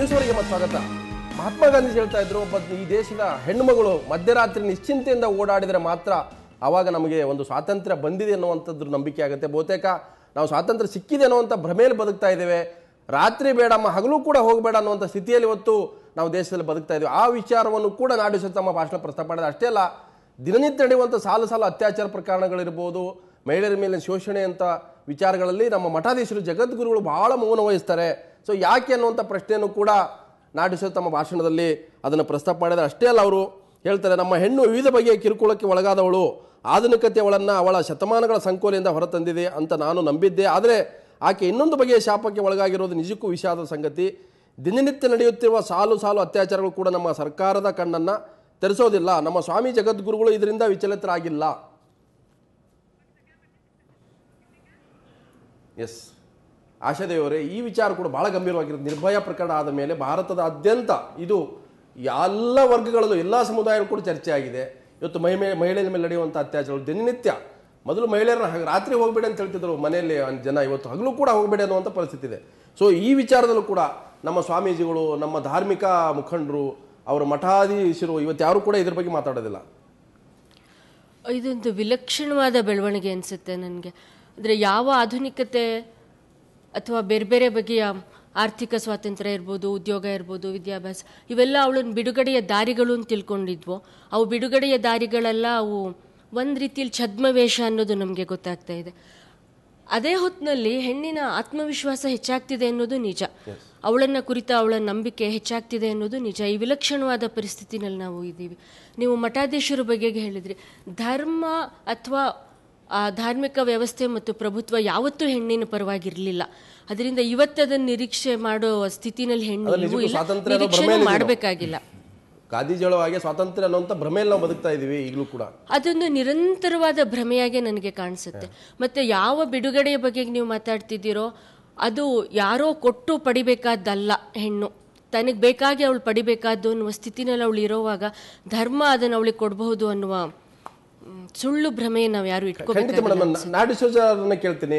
ನ್ಯೂಸ್ವರೆಗೆ ಮತ್ತೆ ಸ್ವಾಗತ. ಮಹಾತ್ಮ ಗಾಂಧೀಜಿ ಹೇಳ್ತಾ ಇದ್ರು, ಒಬ್ಬ ಈ ದೇಶದ ಹೆಣ್ಣುಮಗಳು ಮಧ್ಯರಾತ್ರಿ ನಿಶ್ಚಿಂತೆಯಿಂದ ಓಡಾಡಿದರೆ ಮಾತ್ರ ಆವಾಗ ನಮಗೆ ಒಂದು ಸ್ವಾತಂತ್ರ್ಯ ಬಂದಿದೆ ಅನ್ನುವಂಥದ್ದು ನಂಬಿಕೆ ಆಗುತ್ತೆ. ಬಹುತೇಕ ನಾವು ಸ್ವಾತಂತ್ರ್ಯ ಸಿಕ್ಕಿದೆ ಅನ್ನುವಂಥ ಭ್ರಮೆಯಲ್ಲಿ ಬದುಕ್ತಾ ಇದ್ದೇವೆ. ರಾತ್ರಿ ಬೇಡಮ್ಮ ಹಗಲು ಕೂಡ ಹೋಗಬೇಡ ಅನ್ನುವಂಥ ಸ್ಥಿತಿಯಲ್ಲಿ ಇವತ್ತು ನಾವು ದೇಶದಲ್ಲಿ ಬದುಕ್ತಾ ಇದ್ದೀವಿ. ಆ ವಿಚಾರವನ್ನು ಕೂಡ ನಾಡಿಸು ತಮ್ಮ ಭಾಷಣ ಪ್ರಸ್ತಾಪ ಮಾಡಿದೆ. ಅಷ್ಟೇ ಅಲ್ಲ, ದಿನನಿತ್ಯ ನಡೆಯುವಂಥ ಸಾಲು ಸಾಲು ಅತ್ಯಾಚಾರ ಪ್ರಕರಣಗಳಿರ್ಬೋದು, ಮಹಿಳೆಯರ ಮೇಲೆ ಶೋಷಣೆ ಅಂತ ವಿಚಾರಗಳಲ್ಲಿ ನಮ್ಮ ಮಠಾಧೀಶರು ಜಗದ್ಗುರುಗಳು ಬಹಳ ಮೌನ ವಹಿಸ್ತಾರೆ. ಸೊ ಯಾಕೆ ಅನ್ನುವಂಥ ಪ್ರಶ್ನೆಯನ್ನು ಕೂಡ ನಾಡಿಸು ತಮ್ಮ ಭಾಷಣದಲ್ಲಿ ಅದನ್ನು ಪ್ರಸ್ತಾಪ ಮಾಡಿದರೆ. ಅಷ್ಟೇ ಅಲ್ಲ, ಅವರು ಹೇಳ್ತಾರೆ, ನಮ್ಮ ಹೆಣ್ಣು ವಿವಿಧ ಬಗೆಯ ಕಿರುಕುಳಕ್ಕೆ ಒಳಗಾದವಳು, ಆಧುನಿಕತೆ ಅವಳ ಶತಮಾನಗಳ ಸಂಕೋಲೆಯಿಂದ ಹೊರತಂದಿದೆ ಅಂತ ನಾನು ನಂಬಿದ್ದೆ. ಆದರೆ ಆಕೆ ಇನ್ನೊಂದು ಬಗೆಯ ಶಾಪಕ್ಕೆ ಒಳಗಾಗಿರೋದು ನಿಜಕ್ಕೂ ವಿಷಾದದ ಸಂಗತಿ. ದಿನನಿತ್ಯ ನಡೆಯುತ್ತಿರುವ ಸಾಲು ಸಾಲು ಅತ್ಯಾಚಾರಗಳು ಕೂಡ ನಮ್ಮ ಸರ್ಕಾರದ ಕಣ್ಣನ್ನು ತೆರೆಸೋದಿಲ್ಲ. ನಮ್ಮ ಸ್ವಾಮಿ ಜಗದ್ಗುರುಗಳು ಇದರಿಂದ ವಿಚಲಿತರಾಗಿಲ್ಲ. ಎಸ್ ಆಶಾದೇವರೇ, ಈ ವಿಚಾರ ಕೂಡ ಬಹಳ ಗಂಭೀರವಾಗಿರುತ್ತೆ. ನಿರ್ಭಯ ಪ್ರಕರಣ ಆದ ಮೇಲೆ ಭಾರತದಾದ್ಯಂತ ಇದು ಎಲ್ಲ ವರ್ಗಗಳಲ್ಲೂ ಎಲ್ಲ ಸಮುದಾಯಗಳು ಕೂಡ ಚರ್ಚೆ ಆಗಿದೆ. ಇವತ್ತು ಮಹಿಳೆಯರ ಮೇಲೆ ನಡೆಯುವಂಥ ಅತ್ಯಾಚಾರಗಳು ದಿನನಿತ್ಯ. ಮೊದಲು ಮಹಿಳೆಯರನ್ನ ರಾತ್ರಿ ಹೋಗಬೇಡಿ ಅಂತ ಹೇಳ್ತಿದ್ರು ಮನೆಯಲ್ಲಿ ಜನ, ಇವತ್ತು ಹಗಲು ಕೂಡ ಹೋಗಬೇಡಿ ಅನ್ನುವಂಥ ಪರಿಸ್ಥಿತಿ ಇದೆ. ಸೊ ಈ ವಿಚಾರದಲ್ಲೂ ಕೂಡ ನಮ್ಮ ಸ್ವಾಮೀಜಿಗಳು, ನಮ್ಮ ಧಾರ್ಮಿಕ ಮುಖಂಡರು, ಅವರ ಮಠಾಧೀಶರು ಇವತ್ತು ಯಾರು ಕೂಡ ಇದ್ರ ಬಗ್ಗೆ ಮಾತಾಡೋದಿಲ್ಲ. ಇದೊಂದು ವಿಲಕ್ಷಣವಾದ ಬೆಳವಣಿಗೆ ಅನಿಸುತ್ತೆ ನನಗೆ. ಅಂದರೆ ಯಾವ ಆಧುನಿಕತೆ ಅಥವಾ ಬೇರೆ ಬೇರೆ ಬಗೆಯ ಆರ್ಥಿಕ ಸ್ವಾತಂತ್ರ್ಯ ಇರ್ಬೋದು, ಉದ್ಯೋಗ ಇರ್ಬೋದು, ವಿದ್ಯಾಭ್ಯಾಸ, ಇವೆಲ್ಲ ಅವಳನ್ನು ಬಿಡುಗಡೆಯ ದಾರಿಗಳು ಅಂತ ತಿಳ್ಕೊಂಡಿದ್ವು. ಅವು ಬಿಡುಗಡೆಯ ದಾರಿಗಳೆಲ್ಲ ಅವು ಒಂದು ರೀತಿಯಲ್ಲಿ ಛದ್ಮವೇಷ ಅನ್ನೋದು ನಮಗೆ ಗೊತ್ತಾಗ್ತಾ ಇದೆ. ಅದೇ ಹೊತ್ತಿನಲ್ಲಿ ಹೆಣ್ಣಿನ ಆತ್ಮವಿಶ್ವಾಸ ಹೆಚ್ಚಾಗ್ತಿದೆ ಅನ್ನೋದು ನಿಜ. ಅವಳನ್ನು ಕುರಿತ ಅವಳ ನಂಬಿಕೆ ಹೆಚ್ಚಾಗ್ತಿದೆ ಅನ್ನೋದು ನಿಜ. ಈ ವಿಲಕ್ಷಣವಾದ ಪರಿಸ್ಥಿತಿನಲ್ಲಿ ನಾವು ಇದ್ದೀವಿ. ನೀವು ಮಠಾಧೀಶರ ಬಗ್ಗೆ ಹೇಳಿದ್ರಿ, ಧರ್ಮ ಅಥವಾ ಧಾರ್ಮಿಕ ವ್ಯವಸ್ಥೆ ಮತ್ತು ಪ್ರಭುತ್ವ ಯಾವತ್ತೂ ಹೆಣ್ಣಿನ ಪರವಾಗಿರಲಿಲ್ಲ. ಅದರಿಂದ ಇವತ್ತದನ್ನು ನಿರೀಕ್ಷೆ ಮಾಡೋ ಸ್ಥಿತಿನಲ್ಲಿ ಹೆಣ್ಣು ನಿರೀಕ್ಷೆ ಮಾಡಬೇಕಾಗಿಲ್ಲ. ಗಾಂಧೀಜಿಗಳ ಹಾಗೆ ಸ್ವಾತಂತ್ರ್ಯ ಅನ್ನುವಂಥ ಭ್ರಮೆಯಲ್ಲಿ ನಾವು ಬದುಕ್ತಾ ಇದ್ದೀವಿ ಈಗಲೂ ಕೂಡ. ಅದೊಂದು ನಿರಂತರವಾದ ಭ್ರಮೆಯಾಗೆ ನನಗೆ ಕಾಣಿಸುತ್ತೆ. ಮತ್ತೆ ಯಾವ ಬಿಡುಗಡೆಯ ಬಗ್ಗೆ ನೀವು ಮಾತಾಡ್ತಿದ್ದೀರೋ ಅದು ಯಾರೋ ಕೊಟ್ಟು ಪಡಿಬೇಕಾದ್ದಲ್ಲ. ಹೆಣ್ಣು ತನಗೆ ಬೇಕಾಗಿ ಅವಳು ಪಡಿಬೇಕಾದ್ದು ಅನ್ನುವ ಸ್ಥಿತಿನಲ್ಲಿ ಅವಳು ಇರೋವಾಗ ಧರ್ಮ ಅದನ್ನು ಅವಳಿಗೆ ಕೊಡಬಹುದು ಅನ್ನುವ ಸುಳ್ಳು ಭ್ರಮೆ ನಾವು ಯಾರು ಇಟ್ಕೋಬೇಕು. ನಾಡಿಸೋಜರನ್ನ ಕೇಳ್ತೀನಿ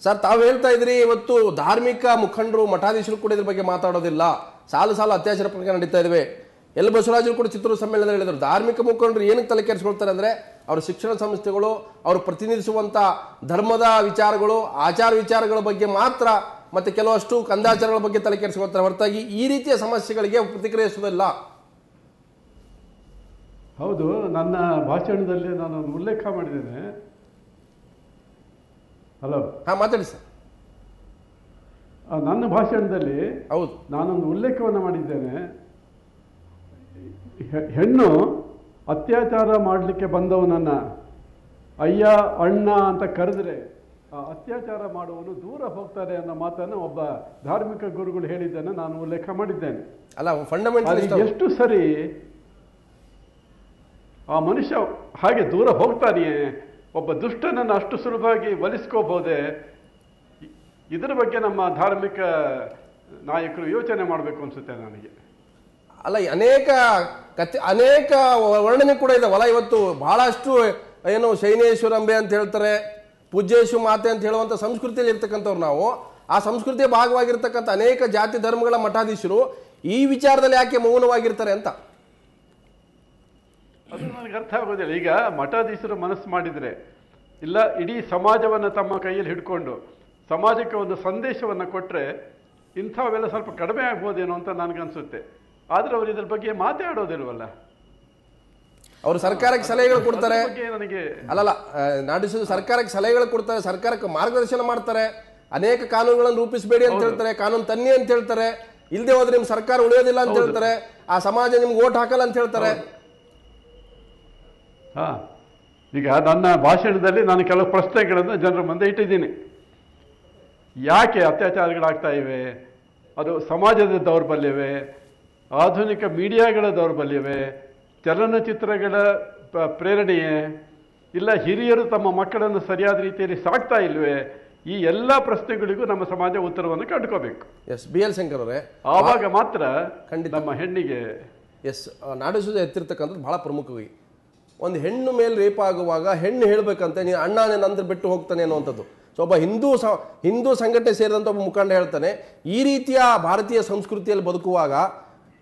ಸರ್, ತಾವು ಹೇಳ್ತಾ ಇದ್ರಿ ಇವತ್ತು ಧಾರ್ಮಿಕ ಮುಖಂಡರು ಮಠಾಧೀಶರು ಕೂಡ ಇದ್ರ ಬಗ್ಗೆ ಮಾತಾಡೋದಿಲ್ಲ. ಸಾಲು ಸಾಲು ಅತ್ಯಾಚಾರ ಪ್ರಕರಣ ನಡೀತಾ ಇದಾವೆ. ಎಲ್ ಬಸವರಾಜರು ಕೂಡ ಚಿತ್ರದುರ್ಗ ಸಮ್ಮೇಳನದಲ್ಲಿ ಹೇಳಿದರು, ಧಾರ್ಮಿಕ ಮುಖಂಡರು ಏನಕ್ಕೆ ತಲೆ ಕೆಡಿಸ್ಕೊಳ್ತಾರೆ ಅಂದ್ರೆ ಅವ್ರ ಶಿಕ್ಷಣ ಸಂಸ್ಥೆಗಳು, ಅವರು ಪ್ರತಿನಿಧಿಸುವಂತ ಧರ್ಮದ ವಿಚಾರಗಳು, ಆಚಾರ ವಿಚಾರಗಳ ಬಗ್ಗೆ ಮಾತ್ರ, ಮತ್ತೆ ಕೆಲವಷ್ಟು ಕಂದಾಚಾರಗಳ ಬಗ್ಗೆ ತಲೆ ಕೆಡಿಸ್ಕೊಳ್ತಾರೆ, ಹೊರತಾಗಿ ಈ ರೀತಿಯ ಸಮಸ್ಯೆಗಳಿಗೆ ಪ್ರತಿಕ್ರಿಯಿಸುವುದಿಲ್ಲ. ಹೌದು, ನನ್ನ ಭಾಷಣದಲ್ಲಿ ನಾನು ಉಲ್ಲೇಖ ಮಾಡಿದ್ದೇನೆ. ಹಲೋ, ಮಾತಾಡಿ ಸರ್. ನನ್ನ ಭಾಷಣದಲ್ಲಿ ಹೌದು, ನಾನೊಂದು ಉಲ್ಲೇಖವನ್ನು ಮಾಡಿದ್ದೇನೆ. ಹೆಣ್ಣು ಅತ್ಯಾಚಾರ ಮಾಡಲಿಕ್ಕೆ ಬಂದವನನ್ನ ಅಯ್ಯ ಅಣ್ಣ ಅಂತ ಕರೆದ್ರೆ ಆ ಅತ್ಯಾಚಾರ ಮಾಡುವವನು ದೂರ ಹೋಗ್ತಾರೆ ಅನ್ನೋ ಮಾತನ್ನು ಒಬ್ಬ ಧಾರ್ಮಿಕ ಗುರುಗಳು ಹೇಳಿದ್ದನ್ನು ನಾನು ಉಲ್ಲೇಖ ಮಾಡಿದ್ದೇನೆ. ಅಲ್ಲ, ಫಂಡಮೆಂಟಲ್ ಎಷ್ಟು ಸರಿ ಆ ಮನುಷ್ಯ ಹಾಗೆ ದೂರ ಹೋಗ್ತಾನೆಯೇ? ಒಬ್ಬ ದುಷ್ಟನನ್ನು ಅಷ್ಟು ಸುಲಭವಾಗಿ ಒಲಿಸ್ಕೋಬಹುದೇ? ಇದರ ಬಗ್ಗೆ ನಮ್ಮ ಧಾರ್ಮಿಕ ನಾಯಕರು ಯೋಚನೆ ಮಾಡಬೇಕು ಅನ್ಸುತ್ತೆ ನನಗೆ. ಅಲ್ಲ, ಅನೇಕ ವರ್ಣನೆ ಕೂಡ ಇದೆ. ಇವತ್ತು ಬಹಳಷ್ಟು ಏನು ಶೈನೇಶ್ವರಂಬೆ ಅಂತ ಹೇಳ್ತಾರೆ, ಪೂಜ್ಯೇಶು ಮಾತೆ ಅಂತ ಹೇಳುವಂತ ಸಂಸ್ಕೃತಿಯಲ್ಲಿ ಇರ್ತಕ್ಕಂಥವ್ರು ನಾವು. ಆ ಸಂಸ್ಕೃತಿಯ ಭಾಗವಾಗಿರ್ತಕ್ಕಂಥ ಅನೇಕ ಜಾತಿ ಧರ್ಮಗಳ ಮಠಾಧೀಶರು ಈ ವಿಚಾರದಲ್ಲಿ ಯಾಕೆ ಮೌನವಾಗಿರ್ತಾರೆ ಅಂತ ಅದು ನನಗೆ ಅರ್ಥ ಆಗೋದಿಲ್ಲ. ಈಗ ಮಠಾಧೀಶರು ಮನಸ್ಸು ಮಾಡಿದ್ರೆ, ಇಲ್ಲ ಇಡೀ ಸಮಾಜವನ್ನು ತಮ್ಮ ಕೈಯಲ್ಲಿ ಹಿಡ್ಕೊಂಡು ಸಮಾಜಕ್ಕೆ ಒಂದು ಸಂದೇಶವನ್ನು ಕೊಟ್ಟರೆ ಇಂಥವೆಲ್ಲ ಸ್ವಲ್ಪ ಕಡಿಮೆ ಆಗ್ಬೋದೇನೋ ಅಂತ ನನಗನ್ಸುತ್ತೆ. ಆದ್ರೆ ಅವರು ಇದ್ರ ಬಗ್ಗೆ ಮಾತಾಡೋದಿಲ್ವಲ್ಲ. ಅವರು ಸರ್ಕಾರಕ್ಕೆ ಸಲಹೆಗಳು ಕೊಡ್ತಾರೆ. ನನಗೆ ಅಲ್ಲಲ್ಲ, ನಾಡಿಸೋದು ಸರ್ಕಾರಕ್ಕೆ ಸಲಹೆಗಳು ಕೊಡ್ತಾರೆ, ಸರ್ಕಾರಕ್ಕೆ ಮಾರ್ಗದರ್ಶನ ಮಾಡ್ತಾರೆ, ಅನೇಕ ಕಾನೂನುಗಳನ್ನು ರೂಪಿಸಬೇಡಿ ಅಂತ ಹೇಳ್ತಾರೆ, ಕಾನೂನು ತನ್ನಿ ಅಂತ ಹೇಳ್ತಾರೆ, ಇಲ್ಲದೆ ಹೋದ್ರೆ ನಿಮ್ ಸರ್ಕಾರ ಉಳಿಯೋದಿಲ್ಲ ಅಂತ ಹೇಳ್ತಾರೆ, ಆ ಸಮಾಜ ನಿಮ್ಗೆ ಓಟ್ ಹಾಕಲ್ಲ ಅಂತ ಹೇಳ್ತಾರೆ. ಈಗ ನನ್ನ ಭಾಷಣದಲ್ಲಿ ನಾನು ಕೆಲವು ಪ್ರಶ್ನೆಗಳನ್ನು ಜನರ ಮುಂದೆ ಇಟ್ಟಿದ್ದೀನಿ. ಯಾಕೆ ಅತ್ಯಾಚಾರಗಳಾಗ್ತಾ ಇವೆ? ಅದು ಸಮಾಜದ ದೌರ್ಬಲ್ಯವೇ, ಆಧುನಿಕ ಮೀಡಿಯಾಗಳ ದೌರ್ಬಲ್ಯವೇ, ಚಲನಚಿತ್ರಗಳ ಪ್ರೇರಣೆಯೇ, ಇಲ್ಲ ಹಿರಿಯರು ತಮ್ಮ ಮಕ್ಕಳನ್ನು ಸರಿಯಾದ ರೀತಿಯಲ್ಲಿ ಸಾಕ್ತಾ ಇಲ್ವೇ? ಈ ಎಲ್ಲ ಪ್ರಶ್ನೆಗಳಿಗೂ ನಮ್ಮ ಸಮಾಜ ಉತ್ತರವನ್ನು ಕಂಡುಕೋಬೇಕು. ಎಸ್, ಬಿ ಎಲ್ ಶಂಕರ್ ಅವರೇ, ಆವಾಗ ಮಾತ್ರ ಖಂಡಿತ ನಮ್ಮ ಹೆಣ್ಣಿಗೆ ಎಸ್ ನಾಡಿಸೋದು ಎತ್ತಿರ್ತಕ್ಕಂಥದ್ದು ಬಹಳ ಪ್ರಮುಖವಾಗಿ ಒಂದು ಹೆಣ್ಣು ಮೇಲೆ ರೇಪ್ ಆಗುವಾಗ ಹೆಣ್ಣು ಹೇಳ್ಬೇಕಂತೆ ನೀನು ಅಣ್ಣನೇ ನಂತರ ಬಿಟ್ಟು ಹೋಗ್ತಾನೆ ಅನ್ನುವಂಥದ್ದು. ಸೊ ಒಬ್ಬ ಹಿಂದೂ ಸಂಘಟನೆ ಸೇರಿದಂಥ ಒಬ್ಬ ಮುಖಂಡ ಹೇಳ್ತಾನೆ, ಈ ರೀತಿಯ ಭಾರತೀಯ ಸಂಸ್ಕೃತಿಯಲ್ಲಿ ಬದುಕುವಾಗ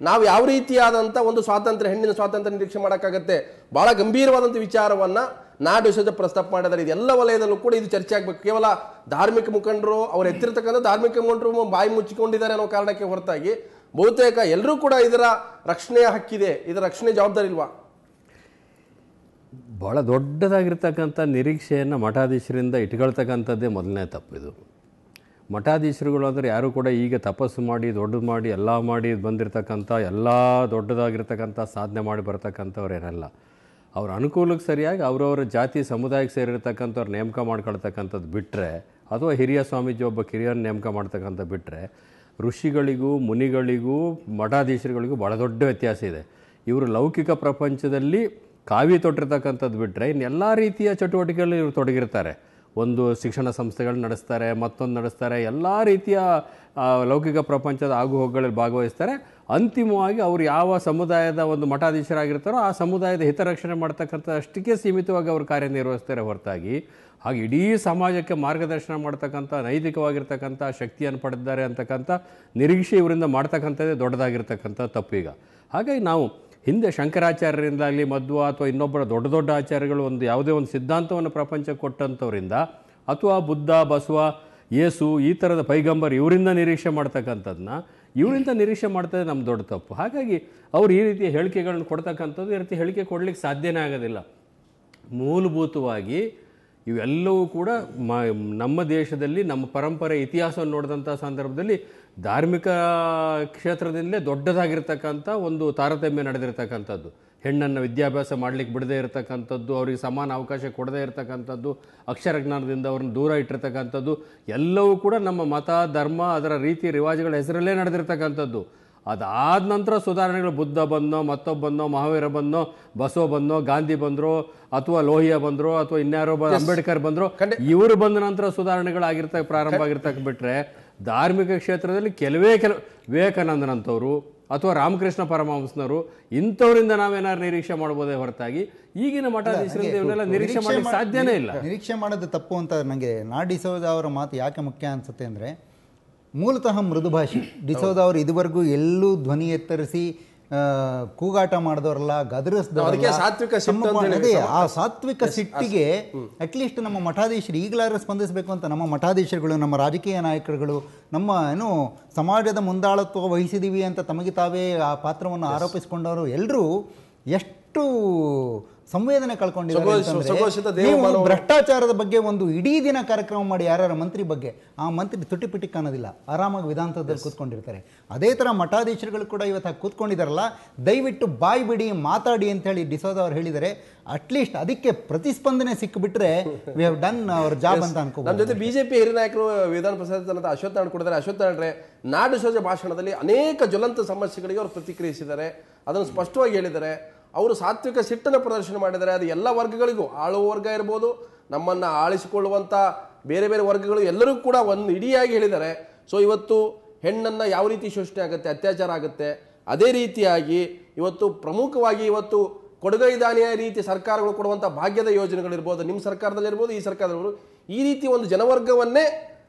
ನಾವು ಯಾವ ರೀತಿಯಾದಂಥ ಒಂದು ಸ್ವಾತಂತ್ರ್ಯ, ಹೆಣ್ಣಿನ ಸ್ವಾತಂತ್ರ್ಯ ನಿರೀಕ್ಷೆ ಮಾಡೋಕ್ಕಾಗತ್ತೆ. ಬಹಳ ಗಂಭೀರವಾದಂಥ ವಿಚಾರವನ್ನ ನಾಡು ವಿಷಯದ ಪ್ರಸ್ತಾಪ ಮಾಡಿದ್ದಾರೆ. ಇದೆಲ್ಲ ವಲಯದಲ್ಲೂ ಕೂಡ ಇದು ಚರ್ಚೆ ಆಗಬೇಕು. ಕೇವಲ ಧಾರ್ಮಿಕ ಮುಖಂಡರು, ಅವ್ರು ಎತ್ತಿರ್ತಕ್ಕಂಥ ಧಾರ್ಮಿಕ ಮುಖಂಡರು ಬಾಯಿ ಮುಚ್ಚಿಕೊಂಡಿದ್ದಾರೆ ಅನ್ನೋ ಕಾರಣಕ್ಕೆ ಹೊರತಾಗಿ ಬಹುತೇಕ ಎಲ್ಲರೂ ಕೂಡ ಇದರ ರಕ್ಷಣೆಯ ಹಕ್ಕಿದೆ, ಇದರ ರಕ್ಷಣೆ ಜವಾಬ್ದಾರಿ ಇಲ್ವಾ? ಭಾಳ ದೊಡ್ಡದಾಗಿರ್ತಕ್ಕಂಥ ನಿರೀಕ್ಷೆಯನ್ನು ಮಠಾಧೀಶರಿಂದ ಇಟ್ಕೊಳ್ತಕ್ಕಂಥದ್ದೇ ಮೊದಲನೇ ತಪ್ಪಿದು. ಮಠಾಧೀಶರುಗಳು ಅಂದರೆ ಯಾರು ಕೂಡ ಈಗ ತಪಸ್ಸು ಮಾಡಿ ದೊಡ್ಡದು ಮಾಡಿ ಎಲ್ಲ ಮಾಡಿ ಬಂದಿರತಕ್ಕಂಥ ಎಲ್ಲ ದೊಡ್ಡದಾಗಿರ್ತಕ್ಕಂಥ ಸಾಧನೆ ಮಾಡಿ ಬರ್ತಕ್ಕಂಥವ್ರೇನಲ್ಲ. ಅವ್ರ ಅನುಕೂಲಕ್ಕೆ ಸರಿಯಾಗಿ ಅವರವರ ಜಾತಿ ಸಮುದಾಯಕ್ಕೆ ಸೇರಿರ್ತಕ್ಕಂಥವ್ರು ನೇಮಕ ಮಾಡ್ಕೊಳ್ತಕ್ಕಂಥದ್ದು ಬಿಟ್ಟರೆ, ಅಥವಾ ಹಿರಿಯ ಸ್ವಾಮೀಜಿ ಒಬ್ಬ ಕಿರಿಯರನ್ನು ನೇಮಕ ಮಾಡ್ತಕ್ಕಂಥ ಬಿಟ್ಟರೆ, ಋಷಿಗಳಿಗೂ ಮುನಿಗಳಿಗೂ ಮಠಾಧೀಶರುಗಳಿಗೂ ಭಾಳ ದೊಡ್ಡ ವ್ಯತ್ಯಾಸ ಇದೆ. ಇವರು ಲೌಕಿಕ ಪ್ರಪಂಚದಲ್ಲಿ ಕಾವಿ ತೊಟ್ಟಿರ್ತಕ್ಕಂಥದ್ದು ಬಿಟ್ಟರೆ ಇನ್ನೆಲ್ಲ ರೀತಿಯ ಚಟುವಟಿಕೆಗಳಲ್ಲಿ ಇವರು ತೊಡಗಿರ್ತಾರೆ. ಒಂದು ಶಿಕ್ಷಣ ಸಂಸ್ಥೆಗಳನ್ನ ನಡೆಸ್ತಾರೆ, ಮತ್ತೊಂದು ನಡೆಸ್ತಾರೆ, ಎಲ್ಲ ರೀತಿಯ ಲೌಕಿಕ ಪ್ರಪಂಚದ ಆಗುಹೋಗುಗಳಲ್ಲಿ ಭಾಗವಹಿಸ್ತಾರೆ. ಅಂತಿಮವಾಗಿ ಅವರು ಯಾವ ಸಮುದಾಯದ ಒಂದು ಮಠಾಧೀಶರಾಗಿರ್ತಾರೋ ಆ ಸಮುದಾಯದ ಹಿತರಕ್ಷಣೆ ಮಾಡ್ತಕ್ಕಂಥ ಅಷ್ಟಕ್ಕೆ ಸೀಮಿತವಾಗಿ ಅವರು ಕಾರ್ಯನಿರ್ವಹಿಸ್ತಾರೆ ಹೊರತಾಗಿ, ಹಾಗೆ ಇಡೀ ಸಮಾಜಕ್ಕೆ ಮಾರ್ಗದರ್ಶನ ಮಾಡ್ತಕ್ಕಂಥ ನೈತಿಕವಾಗಿರ್ತಕ್ಕಂಥ ಶಕ್ತಿಯನ್ನು ಪಡೆದಿದ್ದಾರೆ ಅಂತಕ್ಕಂಥ ನಿರೀಕ್ಷೆ ಇವರಿಂದ ಮಾಡ್ತಕ್ಕಂಥದ್ದೇ ದೊಡ್ಡದಾಗಿರ್ತಕ್ಕಂಥ ತಪ್ಪೀಗ. ಹಾಗಾಗಿ ನಾವು ಹಿಂದೆ ಶಂಕರಾಚಾರ್ಯರಿಂದಾಗಲಿ ಮಧ್ವ ಅಥವಾ ಇನ್ನೊಬ್ಬರ ದೊಡ್ಡ ದೊಡ್ಡ ಆಚಾರ್ಯಗಳು ಒಂದು ಯಾವುದೇ ಒಂದು ಸಿದ್ಧಾಂತವನ್ನು ಪ್ರಪಂಚಕ್ಕೆ ಕೊಟ್ಟಂಥವರಿಂದ, ಅಥವಾ ಬುದ್ಧ, ಬಸವ, ಯೇಸು ಈ ಥರದ ಪೈಗಂಬರ್ ಇವರಿಂದ ನಿರೀಕ್ಷೆ ಮಾಡ್ತಕ್ಕಂಥದ್ದನ್ನ ಇವರಿಂದ ನಿರೀಕ್ಷೆ ಮಾಡ್ತದೆ ನಮ್ಮ ದೊಡ್ಡ ತಪ್ಪು. ಹಾಗಾಗಿ ಅವರು ಈ ರೀತಿಯ ಹೇಳಿಕೆಗಳನ್ನ ಕೊಡ್ತಕ್ಕಂಥದ್ದು, ಈ ರೀತಿ ಹೇಳಿಕೆ ಕೊಡಲಿಕ್ಕೆ ಸಾಧ್ಯನೇ ಆಗೋದಿಲ್ಲ. ಮೂಲಭೂತವಾಗಿ ಇವೆಲ್ಲವೂ ಕೂಡ ನಮ್ಮ ದೇಶದಲ್ಲಿ ನಮ್ಮ ಪರಂಪರೆ ಇತಿಹಾಸವನ್ನು ನೋಡಿದಂಥ ಸಂದರ್ಭದಲ್ಲಿ ಧಾರ್ಮಿಕ ಕ್ಷೇತ್ರದಿಂದಲೇ ದೊಡ್ಡದಾಗಿರ್ತಕ್ಕಂಥ ಒಂದು ತಾರತಮ್ಯ ನಡೆದಿರ್ತಕ್ಕಂಥದ್ದು. ಹೆಣ್ಣನ್ನು ವಿದ್ಯಾಭ್ಯಾಸ ಮಾಡಲಿಕ್ಕೆ ಬಿಡದೇ ಇರತಕ್ಕಂಥದ್ದು, ಅವರಿಗೆ ಸಮಾನ ಅವಕಾಶ ಕೊಡದೇ ಇರತಕ್ಕಂಥದ್ದು, ಅಕ್ಷರ ಜ್ಞಾನದಿಂದ ಅವ್ರನ್ನ ದೂರ ಇಟ್ಟಿರ್ತಕ್ಕಂಥದ್ದು ಎಲ್ಲವೂ ಕೂಡ ನಮ್ಮ ಮತ, ಧರ್ಮ, ಅದರ ರೀತಿ ರಿವಾಜುಗಳ ಹೆಸರಲ್ಲೇ ನಡೆದಿರ್ತಕ್ಕಂಥದ್ದು. ಅದಾದ ನಂತರ ಸುಧಾರಣೆಗಳು ಬುದ್ಧ ಬಂದೋ, ಮತ್ತೊಬ್ಬ ಬಂದೋ, ಮಹಾವೀರ ಬಂದೋ, ಬಸವ ಬಂದೋ, ಗಾಂಧಿ ಬಂದರು, ಅಥವಾ ಲೋಹಿಯಾ ಬಂದರು, ಅಥವಾ ಇನ್ಯಾರೋ ಅಂಬೇಡ್ಕರ್ ಬಂದರು, ಇವರು ಬಂದ ನಂತರ ಸುಧಾರಣೆಗಳಾಗಿರ್ತಕ್ಕ ಪ್ರಾರಂಭ ಆಗಿರ್ತಕ್ಕ ಬಿಟ್ರೆ ಧಾರ್ಮಿಕ ಕ್ಷೇತ್ರದಲ್ಲಿ ಕೆಲವು ವಿವೇಕಾನಂದನಂಥವ್ರು ಅಥವಾ ರಾಮಕೃಷ್ಣ ಪರಮಹಂಸನವರು ಇಂಥವರಿಂದ ನಾವೇನಾದ್ರು ನಿರೀಕ್ಷೆ ಮಾಡ್ಬೋದೇ ಹೊರತಾಗಿ ಈಗಿನ ಮಠಾಧೀಶರಿಂದ ಇವನ್ನೆಲ್ಲ ನಿರೀಕ್ಷೆ ಮಾಡಲಿಕ್ಕೆ ಸಾಧ್ಯನೇ ಇಲ್ಲ. ನಿರೀಕ್ಷೆ ಮಾಡೋದು ತಪ್ಪು ಅಂತ ನನಗೆ ಡಿಸೋಜ ಅವರ ಮಾತು ಯಾಕೆ ಮುಖ್ಯ ಅನ್ಸುತ್ತೆ ಅಂದರೆ, ಮೂಲತಃ ಮೃದುಭಾಷಿ ಡಿಸೋಜ ಅವರು ಇದುವರೆಗೂ ಎಲ್ಲೂ ಧ್ವನಿ ಎತ್ತರಿಸಿ ಕೂಗಾಟ ಮಾಡಿದವರಲ್ಲ, ಗದರಿಸಿದವರಲ್ಲ. ಅದೇ ಆ ಸಾತ್ವಿಕ ಸಿಟ್ಟಿಗೆ ಅಟ್ಲೀಸ್ಟ್ ನಮ್ಮ ಮಠಾಧೀಶರು ಈಗಲಾದ್ರೂ ಸ್ಪಂದಿಸಬೇಕು ಅಂತ ನಮ್ಮ ಮಠಾಧೀಶರುಗಳು, ನಮ್ಮ ರಾಜಕೀಯ ನಾಯಕರುಗಳು, ನಮ್ಮ ಸಮಾಜದ ಮುಂದಾಳತ್ವ ವಹಿಸಿದೀವಿ ಅಂತ ತಮಗೆ ತಾವೇ ಆ ಪಾತ್ರವನ್ನು ಆರೋಪಿಸಿಕೊಂಡವರು ಎಲ್ಲರೂ ಎಷ್ಟು ಸಂವೇದನೆ ಕಳ್ಕೊಂಡಿದ್ದಾರೆ. ನೀವು ಭ್ರಷ್ಟಾಚಾರದ ಬಗ್ಗೆ ಒಂದು ಇಡೀ ದಿನ ಕಾರ್ಯಕ್ರಮ ಮಾಡಿ ಯಾರ್ಯಾರ ಮಂತ್ರಿ ಬಗ್ಗೆ, ಆ ಮಂತ್ರಿ ತುಟಿಪಿಟಿಕ್ ಅನ್ನೋದಿಲ್ಲ, ಆರಾಮಾಗಿ ವಿಧಾನಸೌಧದಲ್ಲಿ ಕೂತ್ಕೊಂಡಿರ್ತಾರೆ. ಅದೇ ಥರ ಮಠಾಧೀಶರುಗಳು ಕೂಡ ಇವತ್ತು ಕೂತ್ಕೊಂಡಿದ್ದಾರಲ್ಲ, ದಯವಿಟ್ಟು ಬಾಯಿ ಬಿಡಿ, ಮಾತಾಡಿ ಅಂತೇಳಿ ಡಿಸೋಜ ಅವ್ರು ಹೇಳಿದರೆ ಅಟ್ಲೀಸ್ಟ್ ಅದಕ್ಕೆ ಪ್ರತಿಸ್ಪಂದನೆ ಸಿಕ್ಕಿಬಿಟ್ರೆ we have done our job ಅಂತ ಅನ್ಕೋ. ನಮ್ಮ ಜೊತೆ ಬಿಜೆಪಿ ಹಿರಿಯ ನಾಯಕರು ವಿಧಾನ ಪರಿಷತ್ ಅಶ್ವತ್ಥ ನಾರಾಯಣ ಕೊಡಿದ್ದಾರೆ. ಅಶ್ವತ್ಥ ನಾರಾಯಣ ನಾಡು ವಿಸರ್ಜ ಭಾಷಣದಲ್ಲಿ ಅನೇಕ ಜ್ವಲಂತ ಸಮಸ್ಯೆಗಳಿಗೆ ಅವರು ಪ್ರತಿಕ್ರಿಯಿಸಿದ್ದಾರೆ, ಅದನ್ನು ಸ್ಪಷ್ಟವಾಗಿ ಹೇಳಿದ್ದಾರೆ. ಅವರು ಸಾತ್ವಿಕ ಸಿಟ್ಟನ್ನು ಪ್ರದರ್ಶನ ಮಾಡಿದ್ದಾರೆ. ಅದು ಎಲ್ಲ ವರ್ಗಗಳಿಗೂ, ಆಳುವ ವರ್ಗ ಇರ್ಬೋದು, ನಮ್ಮನ್ನು ಆಳಿಸಿಕೊಳ್ಳುವಂಥ ಬೇರೆ ಬೇರೆ ವರ್ಗಗಳು ಎಲ್ಲರೂ ಕೂಡ ಒಂದು ಇಡಿಯಾಗಿ ಹೇಳಿದ್ದಾರೆ. ಸೊ ಇವತ್ತು ಹೆಣ್ಣನ್ನು ಯಾವ ರೀತಿ ಶೋಷಣೆ ಆಗುತ್ತೆ, ಅತ್ಯಾಚಾರ ಆಗುತ್ತೆ, ಅದೇ ರೀತಿಯಾಗಿ ಇವತ್ತು ಪ್ರಮುಖವಾಗಿ ಇವತ್ತು ಕೊಡುಗೈದಾನಿಯ ರೀತಿ ಸರ್ಕಾರಗಳು ಕೊಡುವಂಥ ಭಾಗ್ಯದ ಯೋಜನೆಗಳಿರ್ಬೋದು, ನಿಮ್ಮ ಸರ್ಕಾರದಲ್ಲಿರ್ಬೋದು, ಈ ಸರ್ಕಾರದಲ್ಲಿರ್ಬೋದು, ಈ ರೀತಿ ಒಂದು ಜನವರ್ಗವನ್ನೇ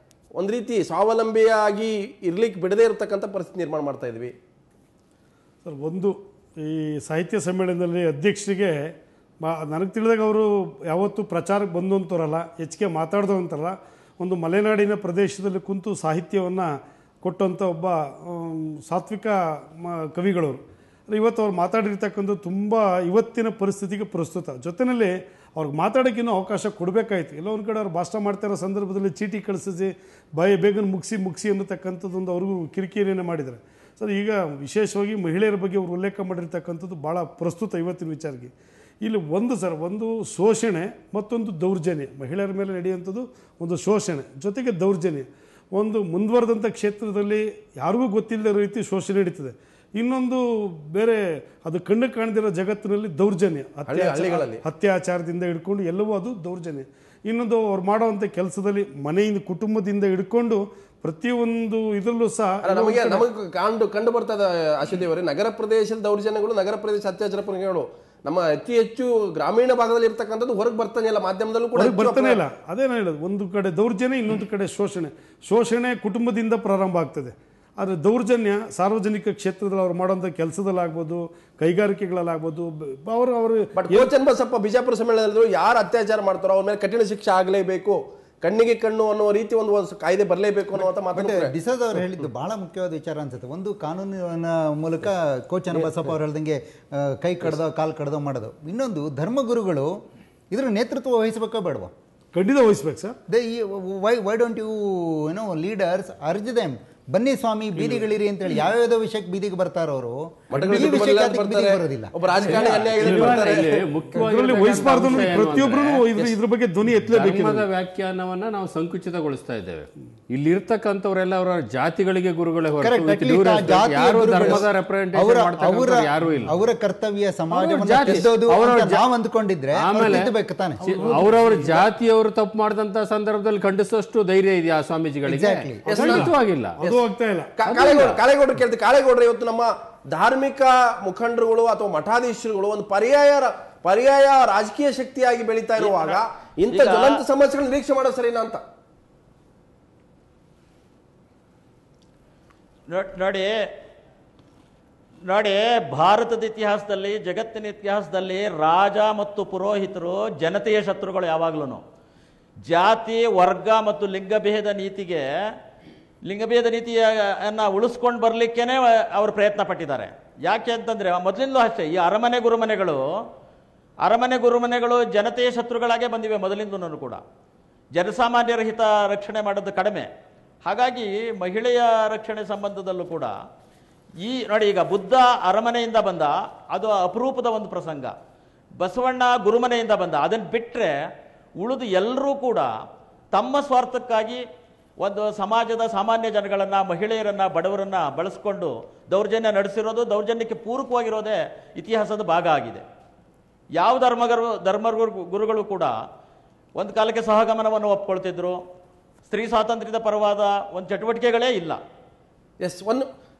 ಒಂದು ರೀತಿ ಸ್ವಾವಲಂಬಿಯಾಗಿ ಇರ್ಲಿಕ್ಕೆ ಬಿಡದೇ ಇರತಕ್ಕಂಥ ಪರಿಸ್ಥಿತಿ ನಿರ್ಮಾಣ ಮಾಡ್ತಾ ಇದ್ವಿ. ಸರ್, ಒಂದು ಈ ಸಾಹಿತ್ಯ ಸಮ್ಮೇಳನದಲ್ಲಿ ಅಧ್ಯಕ್ಷರಿಗೆ ನನಗೆ ತಿಳಿದಾಗ ಅವರು ಯಾವತ್ತೂ ಪ್ರಚಾರಕ್ಕೆ ಬಂದು ಅಂತವರಲ್ಲ, ಹೆಚ್ಚಿಗೆ ಮಾತಾಡ್ದು ಅಂತಾರಲ್ಲ, ಒಂದು ಮಲೆನಾಡಿನ ಪ್ರದೇಶದಲ್ಲಿ ಕುಂತು ಸಾಹಿತ್ಯವನ್ನು ಕೊಟ್ಟಂಥ ಒಬ್ಬ ಸಾತ್ವಿಕ ಕವಿಗಳವರು. ಇವತ್ತು ಅವ್ರು ಮಾತಾಡಿರ್ತಕ್ಕಂಥ ತುಂಬ ಇವತ್ತಿನ ಪರಿಸ್ಥಿತಿಗೆ ಪ್ರಸ್ತುತ. ಜೊತೆಯಲ್ಲಿ ಅವ್ರಿಗೆ ಮಾತಾಡೋಕ್ಕಿನ್ನೂ ಅವಕಾಶ ಕೊಡಬೇಕಾಯ್ತು. ಎಲ್ಲೋ ಒಂದು ಕಡೆ ಅವ್ರು ಭಾಷಣ ಮಾಡ್ತಾ ಇರೋ ಸಂದರ್ಭದಲ್ಲಿ ಚೀಟಿ ಕಳಿಸಿ ಬೇಗನೆ ಮುಗಿಸಿ ಅನ್ನತಕ್ಕಂಥದ್ದೊಂದು ಅವ್ರಿಗೂ ಕಿರಿಕಿರಿಯನ್ನು ಮಾಡಿದ್ದಾರೆ. ಸರ್, ಈಗ ವಿಶೇಷವಾಗಿ ಮಹಿಳೆಯರ ಬಗ್ಗೆ ಅವರು ಉಲ್ಲೇಖ ಮಾಡಿರ್ತಕ್ಕಂಥದ್ದು ಭಾಳ ಪ್ರಸ್ತುತ ಇವತ್ತಿನ ವಿಚಾರಕ್ಕೆ. ಇಲ್ಲಿ ಒಂದು ಶೋಷಣೆ, ಮತ್ತೊಂದು ದೌರ್ಜನ್ಯ. ಮಹಿಳೆಯರ ಮೇಲೆ ನಡೆಯುವಂಥದ್ದು ಒಂದು ಶೋಷಣೆ, ಜೊತೆಗೆ ದೌರ್ಜನ್ಯ. ಒಂದು ಮುಂದುವರೆದಂಥ ಕ್ಷೇತ್ರದಲ್ಲಿ ಯಾರಿಗೂ ಗೊತ್ತಿಲ್ಲದ ರೀತಿ ಶೋಷಣೆ ನಡೀತದೆ. ಇನ್ನೊಂದು ಬೇರೆ ಅದು ಕಣ್ಣು ಕಾಣದಿರೋ ಜಗತ್ತಿನಲ್ಲಿ ದೌರ್ಜನ್ಯ, ಅತ್ಯಾಚಾರದಿಂದ ಹಿಡ್ಕೊಂಡು ಎಲ್ಲವೂ ಅದು ದೌರ್ಜನ್ಯ. ಇನ್ನೊಂದು ಅವ್ರು ಮಾಡೋವಂಥ ಕೆಲಸದಲ್ಲಿ ಮನೆಯಿಂದ, ಕುಟುಂಬದಿಂದ ಹಿಡ್ಕೊಂಡು ಪ್ರತಿಯೊಂದು ಇದರಲ್ಲೂ ಸಹ ನಮಗೆ ಕಂಡು ಬರ್ತದೆ. ಅಶ್ವದೇವರೇ, ನಗರ ಪ್ರದೇಶದ ದೌರ್ಜನ್ಯಗಳು, ನಗರ ಪ್ರದೇಶ ಅತ್ಯಾಚಾರ ಪ್ರಕರಣಗಳು ನಮ್ಮ ಅತಿ ಹೆಚ್ಚು ಗ್ರಾಮೀಣ ಭಾಗದಲ್ಲಿ ಇರ್ತಕ್ಕಂಥದ್ದು ಹೊರಗೆ ಬರ್ತಾನೆ ಇಲ್ಲ, ಮಾಧ್ಯಮದಲ್ಲೂ ಕೂಡ ಹೊರಗೆ ಬರ್ತಾನೆ ಇಲ್ಲ. ಅದೇನೋ ಹೇಳೋದು, ಒಂದು ಕಡೆ ದೌರ್ಜನ್ಯ, ಇನ್ನೊಂದು ಕಡೆ ಶೋಷಣೆ ಕುಟುಂಬದಿಂದ ಪ್ರಾರಂಭ ಆಗ್ತದೆ. ಆದರೆ ದೌರ್ಜನ್ಯ ಸಾರ್ವಜನಿಕ ಕ್ಷೇತ್ರದಲ್ಲಿ ಅವ್ರು ಮಾಡುವಂಥ ಕೆಲಸದಲ್ಲಾಗ್ಬೋದು, ಕೈಗಾರಿಕೆಗಳಲ್ಲಾಗ್ಬೋದು, ಅವರು ಬಟ್ ಕೋಚನ್ ಬಸಪ್ಪ ಬಿಜಾಪುರ ಸಮ್ಮೇಳನದಲ್ಲಿ ಯಾರು ಅತ್ಯಾಚಾರ ಮಾಡ್ತಾರೋ ಅವ್ರ ಮೇಲೆ ಕಠಿಣ ಶಿಕ್ಷೆ ಆಗಲೇಬೇಕು, ಕಣ್ಣಿಗೆ ಕಣ್ಣು ಅನ್ನೋ ರೀತಿ ಒಂದು ಕಾಯ್ದೆ ಬರಲೇಬೇಕು ಅನ್ನುವಂಥ ಮಾತನ್ನು ಡಿಸೋಜ ಅವರು ಹೇಳಿದ್ದು ಬಹಳ ಮುಖ್ಯವಾದ ವಿಚಾರ ಅನ್ಸುತ್ತೆ. ಒಂದು ಕಾನೂನಿನ ಮೂಲಕ ಕೋಚನ ಬಸಪ್ಪ ಅವ್ರು ಹೇಳ್ದಂಗೆ ಕೈ ಕಡ್ದೋ ಕಾಲು ಕಡ್ದೋ ಮಾಡೋದು. ಇನ್ನೊಂದು ಧರ್ಮಗುರುಗಳು ಇದ್ರ ನೇತೃತ್ವ ವಹಿಸಬೇಕೋ ಬೇಡವಾ? ಖಂಡಿತ ವಹಿಸ್ಬೇಕು sir. Why don't you leaders urge them, ಬನ್ನಿ ಸ್ವಾಮಿ ಬೀದಿಗಳಿರಿ ಅಂತ ಹೇಳಿ ಯಾವ್ಯಾವುದೋ ವಿಷಯಕ್ಕೆ ಬೀದಿಗೆ ಬರ್ತಾರೋ ಅವರು ಬರೋದಿಲ್ಲ. ವಹಿಸಬಾರ್ದು, ಪ್ರತಿಯೊಬ್ಬರು ಇದ್ರ ಬಗ್ಗೆ ಧ್ವನಿ ಎತ್ತಲೇಬೇಕು. ಧರ್ಮದ ವ್ಯಾಖ್ಯಾನವನ್ನ ನಾವು ಸಂಕುಚಿತಗೊಳಿಸ್ತಾ ಇದ್ದೇವೆ. ಇಲ್ಲಿರ್ತಕ್ಕಂಥವರೆಲ್ಲ ಅವರ ಜಾತಿಗಳಿಗೆ ಗುರುಗಳೇ ಯಾರು ಇಲ್ಲ. ಅವರ ಕರ್ತವ್ಯ ಸಮಾಜವನ್ನು ನಾವು ಅಂದ್ಕೊಂಡಿದ್ರೆ ಆಮೇಲೆ ಅವರವರ ಜಾತಿಯವರು ತಪ್ಪು ಮಾಡಿದಂತ ಸಂದರ್ಭದಲ್ಲಿ ಖಂಡಿಸುವಷ್ಟು ಧೈರ್ಯ ಇದೆಯಾ ಸ್ವಾಮೀಜಿಗಳಿಗೆ? ಖಂಡಿತವಾಗಿಲ್ಲ. ಕಾಲೇಗೌಡರು ಕೇಳ್ತೀವಿ. ಕಾಲೇಗೌಡರು ಇವತ್ತು ನಮ್ಮ ಧಾರ್ಮಿಕ ಮುಖಂಡರುಗಳು ಅಥವಾ ಮಠಾಧೀಶರುಗಳು ಒಂದು ಪರ್ಯಾಯ ರಾಜಕೀಯ ಶಕ್ತಿಯಾಗಿ ಬೆಳೀತಾ ಇರುವಾಗ ಇಂಥ ಜ್ವಲಂತ ಸಮಸ್ಯೆಗಳು ನಿರೀಕ್ಷೆ ಮಾಡೋ ಸರಿನಾ ಅಂತ ನೋಡಿ, ಭಾರತದ ಇತಿಹಾಸದಲ್ಲಿ, ಜಗತ್ತಿನ ಇತಿಹಾಸದಲ್ಲಿ ರಾಜ ಮತ್ತು ಪುರೋಹಿತರು ಜನತೆಯ ಶತ್ರುಗಳು ಯಾವಾಗ್ಲೂ. ಜಾತಿ, ವರ್ಗ ಮತ್ತು ಲಿಂಗಭೇದ ನೀತಿಯನ್ನು ಉಳಿಸ್ಕೊಂಡು ಬರಲಿಕ್ಕೇನೆ ಅವರು ಪ್ರಯತ್ನ ಪಟ್ಟಿದ್ದಾರೆ. ಯಾಕೆ ಅಂತಂದರೆ ಮೊದಲಿಂದಲೂ ಅಷ್ಟೇ ಈ ಅರಮನೆ ಗುರುಮನೆಗಳು ಜನತೆಯ ಶತ್ರುಗಳಾಗೇ ಬಂದಿವೆ ಮೊದಲಿಂದನೂ ಕೂಡ. ಜನಸಾಮಾನ್ಯರ ಹಿತ ರಕ್ಷಣೆ ಮಾಡೋದು ಕಡಿಮೆ. ಹಾಗಾಗಿ ಮಹಿಳೆಯ ರಕ್ಷಣೆ ಸಂಬಂಧದಲ್ಲೂ ಕೂಡ ನೋಡಿ, ಈಗ ಬುದ್ಧ ಅರಮನೆಯಿಂದ ಬಂದ, ಅದು ಅಪರೂಪದ ಒಂದು ಪ್ರಸಂಗ. ಬಸವಣ್ಣ ಗುರುಮನೆಯಿಂದ ಬಂದ, ಅದನ್ನು ಬಿಟ್ಟರೆ ಉಳಿದು ಎಲ್ಲರೂ ಕೂಡ ತಮ್ಮ ಸ್ವಾರ್ಥಕ್ಕಾಗಿ ಒಂದು ಸಮಾಜದ ಸಾಮಾನ್ಯ ಜನಗಳನ್ನು, ಮಹಿಳೆಯರನ್ನು, ಬಡವರನ್ನು ಬಳಸ್ಕೊಂಡು ದೌರ್ಜನ್ಯ ನಡೆಸಿರೋದು, ದೌರ್ಜನ್ಯಕ್ಕೆ ಪೂರಕವಾಗಿರೋದೇ ಇತಿಹಾಸದ ಭಾಗ ಆಗಿದೆ. ಯಾವ ಧರ್ಮಗುರುಗಳು ಕೂಡ ಒಂದು ಕಾಲಕ್ಕೆ ಸಹಗಮನವನ್ನು ಒಪ್ಕೊಳ್ತಿದ್ರು. ಸ್ತ್ರೀ ಸ್ವಾತಂತ್ರ್ಯದ ಪರವಾದ ಒಂದು ಚಟುವಟಿಕೆಗಳೇ ಇಲ್ಲ.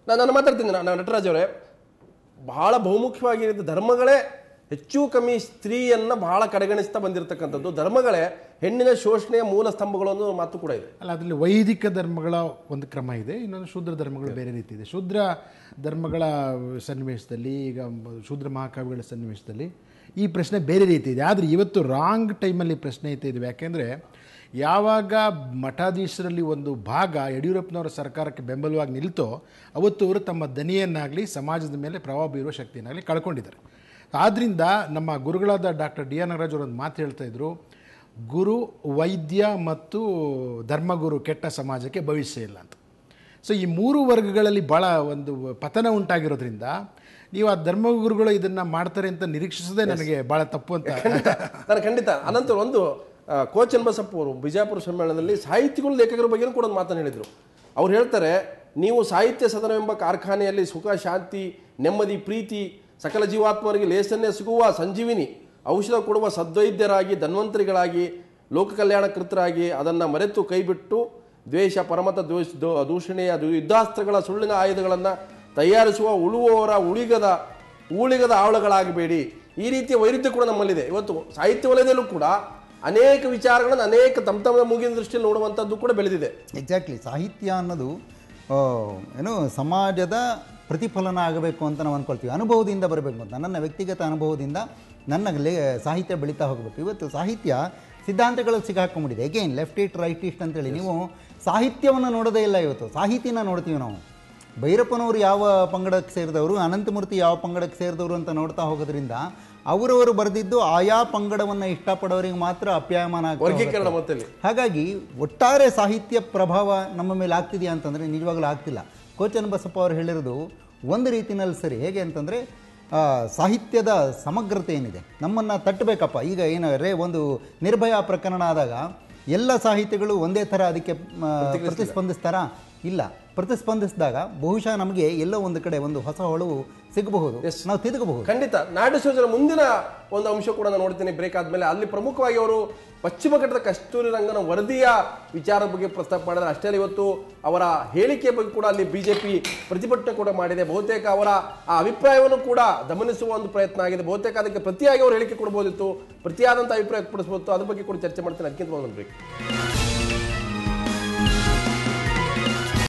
ನಾನು ಮಾತಾಡ್ತೀನಿ ನಟರಾಜ್ ಅವರೇ, ಬಹಳ ಬಹುಮುಖ್ಯವಾಗಿರೋದು ಧರ್ಮಗಳೇ ಹೆಚ್ಚು ಕಮ್ಮಿ ಸ್ತ್ರೀಯನ್ನು ಬಹಳ ಕಡೆಗಣಿಸ್ತಾ ಬಂದಿರತಕ್ಕಂಥದ್ದು. ಧರ್ಮಗಳೇ ಹೆಣ್ಣಿನ ಶೋಷಣೆಯ ಮೂಲ ಸ್ತಂಭಗಳು ಅನ್ನೋ ಮಾತು ಕೂಡ ಇದೆ. ಅಲ್ಲ, ಅದರಲ್ಲಿ ವೈದಿಕ ಧರ್ಮಗಳ ಒಂದು ಕ್ರಮ ಇದೆ, ಇನ್ನೊಂದು ಶೂದ್ರ ಧರ್ಮಗಳು ಬೇರೆ ರೀತಿ ಇದೆ. ಶೂದ್ರ ಧರ್ಮಗಳ ಸನ್ನಿವೇಶದಲ್ಲಿ, ಈಗ ಶೂದ್ರ ಮಹಾಕಾವ್ಯಗಳ ಸನ್ನಿವೇಶದಲ್ಲಿ ಈ ಪ್ರಶ್ನೆ ಬೇರೆ ರೀತಿ ಇದೆ. ಆದರೆ ಇವತ್ತು ರಾಂಗ್ ಟೈಮಲ್ಲಿ ಪ್ರಶ್ನೆ ಇದೆ. ಯಾಕೆಂದರೆ ಯಾವಾಗ ಮಠಾಧೀಶರಲ್ಲಿ ಒಂದು ಭಾಗ ಯಡಿಯೂರಪ್ಪನವರ ಸರ್ಕಾರಕ್ಕೆ ಬೆಂಬಲವಾಗಿ ನಿಲ್ತೋ ಅವತ್ತು ಅವರು ತಮ್ಮ ದನಿಯನ್ನಾಗಲಿ ಸಮಾಜದ ಮೇಲೆ ಪ್ರಭಾವ ಬೀರುವ ಶಕ್ತಿಯನ್ನಾಗಲಿ ಕಳ್ಕೊಂಡಿದ್ದಾರೆ. ಆದ್ದರಿಂದ ನಮ್ಮ ಗುರುಗಳಾದ ಡಾಕ್ಟರ್ ಡಿ ಆರ್ ನಾಗರಾಜ್ ಅವರೊಂದು ಮಾತು ಹೇಳ್ತಾ ಇದ್ರು, ಗುರು, ವೈದ್ಯ ಮತ್ತು ಧರ್ಮಗುರು ಕೆಟ್ಟ ಸಮಾಜಕ್ಕೆ ಭವಿಷ್ಯ ಇಲ್ಲ ಅಂತ. ಸೊ ಈ ಮೂರು ವರ್ಗಗಳಲ್ಲಿ ಭಾಳ ಒಂದು ಪತನ ಉಂಟಾಗಿರೋದ್ರಿಂದ ನೀವು ಆ ಧರ್ಮಗುರುಗಳು ಇದನ್ನು ಮಾಡ್ತಾರೆ ಅಂತ ನಿರೀಕ್ಷಿಸೋದೇ ನನಗೆ ಭಾಳ ತಪ್ಪು ಅಂತ ನಾನು ಖಂಡಿತ. ಅನಂತರ ಒಂದು ಕೋಚನ್ ಬಸಪ್ಪ ಅವರು ಬಿಜಾಪುರ ಸಮ್ಮೇಳನದಲ್ಲಿ ಸಾಹಿತಿಗಳು, ಲೇಖಕರ ಬಗ್ಗೆ ಕೂಡ ಒಂದು ಮಾತನ್ನು ಹೇಳಿದರು. ಅವ್ರು ಹೇಳ್ತಾರೆ, ನೀವು ಸಾಹಿತ್ಯ ಸದನವೆಂಬ ಕಾರ್ಖಾನೆಯಲ್ಲಿ ಸುಖ, ಶಾಂತಿ, ನೆಮ್ಮದಿ, ಪ್ರೀತಿ, ಸಕಲ ಜೀವಾತ್ಮರಿಗೆ ಲೇಸನ್ನೇ ಸಿಗುವ ಸಂಜೀವಿನಿ ಔಷಧ ಕೊಡುವ ಸದ್ವೈದ್ಯರಾಗಿ, ಧನ್ವಂತರಿಗಳಾಗಿ, ಲೋಕ ಕಲ್ಯಾಣಕೃತರಾಗಿ ಅದನ್ನು ಮರೆತು ಕೈಬಿಟ್ಟು ದ್ವೇಷ, ಪರಮತ ದೂಷಣೆಯ ಯುದ್ಧಾಸ್ತ್ರಗಳ, ಸುಳ್ಳಿನ ಆಯುಧಗಳನ್ನು ತಯಾರಿಸುವ ಉಳುವವರ ಊಳಿಗದ ಆವಳಗಳಾಗಬೇಡಿ. ಈ ರೀತಿಯ ವೈರುಧ್ಯ ಕೂಡ ನಮ್ಮಲ್ಲಿದೆ. ಇವತ್ತು ಸಾಹಿತ್ಯ ವಲಯದಲ್ಲೂ ಕೂಡ ಅನೇಕ ವಿಚಾರಗಳನ್ನು ಅನೇಕ ತಮ್ಮ ಮುಗಿನ ದೃಷ್ಟಿಯಲ್ಲಿ ನೋಡುವಂಥದ್ದು ಕೂಡ ಬೆಳೆದಿದೆ. ಎಕ್ಸಾಕ್ಟ್ಲಿ. ಸಾಹಿತ್ಯ ಅನ್ನೋದು ಸಮಾಜದ ಪ್ರತಿಫಲನ ಆಗಬೇಕು ಅಂತ ನಾವು ಅಂದ್ಕೊಳ್ತೀವಿ. ಅನುಭವದಿಂದ ಬರಬೇಕು ಅಂತ, ನನ್ನ ವ್ಯಕ್ತಿಗತ ಅನುಭವದಿಂದ ನನ್ನ ಸಾಹಿತ್ಯ ಬೆಳೀತಾ ಹೋಗಬೇಕು. ಇವತ್ತು ಸಾಹಿತ್ಯ ಸಿದ್ಧಾಂತಗಳಲ್ಲಿ ಸಿಗಾಕೊಂಡ್ಬಿಟ್ಟಿದೆ. Again leftist rightist ಅಂತೇಳಿ ನೀವು ಸಾಹಿತ್ಯವನ್ನು ನೋಡೋದೇ ಇಲ್ಲ. ಇವತ್ತು ಸಾಹಿತಿನ ನೋಡ್ತೀವಿ ನಾವು. ಭೈರಪ್ಪನವರು ಯಾವ ಪಂಗಡಕ್ಕೆ ಸೇರಿದವರು, ಅನಂತಮೂರ್ತಿ ಯಾವ ಪಂಗಡಕ್ಕೆ ಸೇರಿದವರು ಅಂತ ನೋಡ್ತಾ ಹೋಗೋದ್ರಿಂದ ಅವರವರು ಬರೆದಿದ್ದು ಆಯಾ ಪಂಗಡವನ್ನು ಇಷ್ಟಪಡೋರಿಗೆ ಮಾತ್ರ ಅಪ್ಯಾಯಮಾನ ಆಗ್ತದೆ. ಹಾಗಾಗಿ ಒಟ್ಟಾರೆ ಸಾಹಿತ್ಯ ಪ್ರಭಾವ ನಮ್ಮ ಮೇಲೆ ಆಗ್ತಿದೆಯಾ ಅಂತಂದರೆ ನಿಜವಾಗ್ಲೂ ಆಗ್ತಿಲ್ಲ. ಕೋಚನ್ ಬಸಪ್ಪ ಅವರು ಹೇಳಿರೋದು ಒಂದು ರೀತಿಯಲ್ಲಿ ಸರಿ. ಹೇಗೆ ಅಂತಂದರೆ ಸಾಹಿತ್ಯದ ಸಮಗ್ರತೆ ಏನಿದೆ ನಮ್ಮನ್ನು ತಟ್ಟಬೇಕಪ್ಪ. ಈಗ ಒಂದು ನಿರ್ಭಯ ಪ್ರಕರಣ ಆದಾಗ ಎಲ್ಲ ಸಾಹಿತ್ಯಗಳು ಒಂದೇ ಥರ ಅದಕ್ಕೆ ಪ್ರತಿಸ್ಪಂದಿಸ್ತಾರಾ? ಇಲ್ಲ. ಪ್ರತಿಸ್ಪಂದಿಸಿದಾಗ ಬಹುಶಃ ನಮಗೆ ಎಲ್ಲೋ ಒಂದು ಕಡೆ ಒಂದು ಹೊಸ ಹೊಳವು ಸಿಗಬಹುದು, ನಾವು ತಿರುಗಬಹುದು. ಖಂಡಿತ. ನಾಡು ಸೋಜರ ಮುಂದಿನ ಒಂದು ಅಂಶ ಕೂಡ ನಾನು ನೋಡ್ತೀನಿ ಬ್ರೇಕ್ ಆದ್ಮೇಲೆ. ಅಲ್ಲಿ ಪ್ರಮುಖವಾಗಿ ಅವರು ಪಶ್ಚಿಮ ಘಟ್ಟದ ಕಸ್ತೂರಿ ರಂಗನ ವರದಿಯ ವಿಚಾರದ ಬಗ್ಗೆ ಪ್ರಸ್ತಾಪ ಮಾಡಿದ್ರೆ, ಅಷ್ಟೇ ಅಲ್ಲ ಇವತ್ತು ಅವರ ಹೇಳಿಕೆ ಬಗ್ಗೆ ಕೂಡ ಅಲ್ಲಿ ಬಿಜೆಪಿ ಪ್ರತಿಭಟನೆ ಕೂಡ ಮಾಡಿದೆ. ಬಹುತೇಕ ಅವರ ಆ ಅಭಿಪ್ರಾಯವನ್ನು ಕೂಡ ದಮನಿಸುವ ಒಂದು ಪ್ರಯತ್ನ ಆಗಿದೆ. ಬಹುತೇಕ ಅದಕ್ಕೆ ಪ್ರತಿಯಾಗಿ ಅವರು ಹೇಳಿಕೆ ಕೊಡಬಹುದಿತ್ತು, ಪ್ರತಿಯಾದಂಥ ಅಭಿಪ್ರಾಯ ವ್ಯಕ್ತಪಡಿಸಬಹುದು. ಅದ್ರ ಬಗ್ಗೆ ಕೂಡ ಚರ್ಚೆ ಮಾಡ್ತೀನಿ. ಅದಕ್ಕಿಂತ ಒಂದು ಬ್ರೇಕ್.